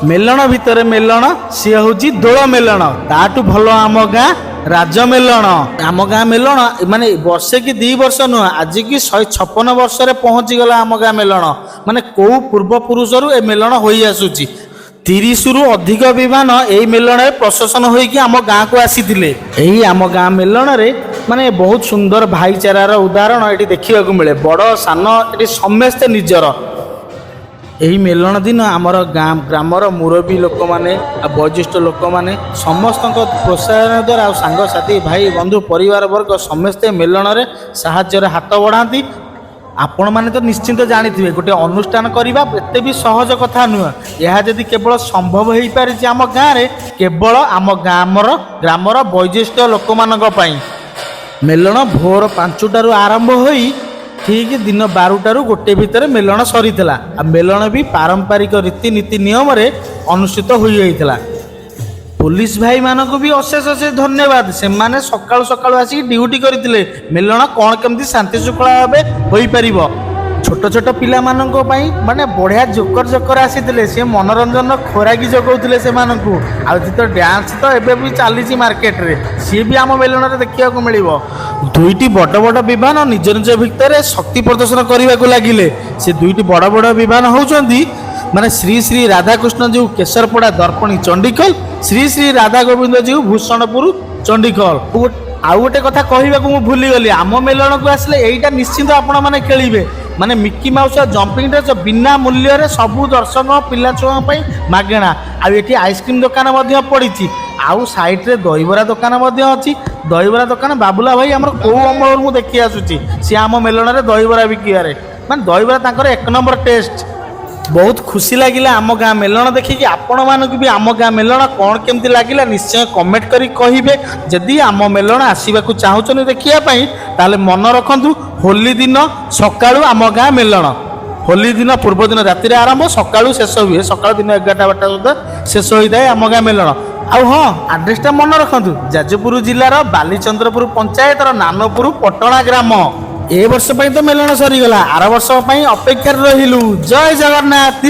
मेलण भितर मेलण सी हूँ दोल मेलण ताठू भल आम गाँ राज मेलण आम गाँ मेलण माने वर्षे कि 2 वर्ष नुह आज की 156 वर्ष पहुँची गला आम गाँ मेलण माने कौ पूर्व पुरुष ए मेलण हो आसूची 30 रु अधिक विमान यही मेलण प्रशासन होइकी आम गाँ को आसी यही आम गाँ मेलण रे माने बहुत सुंदर भाईचारार उदाहरण ये देखा मिले बड़ सान ये समस्ते निजर यही मेलण दिन आमर गाँ ग्रामर मुरबी लोक मैंने वयोज्येष्ठ लोक मैंने समस्त प्रोत्साहन द्वारा सांगसाथी भाई बंधु परिवार वर्ग समस्ते मेलण रे साहाय्य हाथ बढ़ाती आपण मैंने तो निश्चिंत जानी गोटे अनुष्ठान करवा एत भी सहज कथा नुह यह जदि केवल संभव हो पारि आम गाँव में केवल आम ग्रामर ग्रामर वयोज्येष्ठ लोक मानी मेलण भोर 5टारू आरंभ होई ठीक दिन 12टारू गोटे भितर मेलण सरी मेलण भी पारंपरिक रीतिनीति नियम रे अनुष्ठित होता पुलिस भाई मानक भी अशेष अशेष धन्यवाद से माने सकाळु सकाळु आसी ड्यूटी करथिले मेलण कोन केमती शांति शृंखला भाबे होई परिबो छोट छोट पिला मानक पई माने बढ़िया जोकर जोकर आसीथिले से मनोरंजन खोराकी जगौथिले से मानकू आ तो डांस तो एबे भी चलीची मार्केट रे सी भी आम मेलण रे देखिया को मिलिबो दुईटी बड़ बड़ विमान निज निज भितर शक्ति प्रदर्शन करने को लगिले से दुईटी बड़ बड़ विमान होउचंदी माने श्री श्री राधाकृष्ण जी केशरपड़ा दर्पणी चंडीखोल श्री श्री राधा गोविंद जी भूषणपुर चंडीखोल आउ गोटे कथा कहवाक मुझे भूलीगली आम मेलण को आसले यहीटा निश्चिंत आपण मैंने खेलिए माने मिकी माउस जंपिंग ड्रेस बिना मूल्य रे सबू दर्शक पिला छुआ मागेणा आउे आइसक्रीम दुकान पड़ी आउ साइड रे दहीबरा दुकान अच्छी दहीबरा दुकान बाबुला भाई आम कौ अमल मुझे देखी आसूची सी आम मेलण रे दहीबरा बिकिबारे माने दहीबरा तांकर 1 नंबर टेस्ट बहुत खुशी लगिला आम गाँ मेलण देखिकी आपण मानक भी आम गाँ मेलण कौन केमती लगिला निश्चय कमेंट करी कहिबे जदि आम मेलण आसीबाकू चाहुचनी देखिया पई ताले मन रखंतु होली दिन सकाळू आम गाँ मेलण होली दिन पूर्व दिन राति आरंभ सकाळू शेष हुए सकाळ दिन 11टा सुधा शेष होता है आम गाँ मेलण आउ हाँ आड्रेसटा मन रखंतु जाजपुर जिलार बालीचंद्रपुर पंचायतर नानपुर पटना ग्राम ए वर्ष तो मेलण सरीगला आर वर्ष अपेक्षा रहिलु जय जगन्नाथ।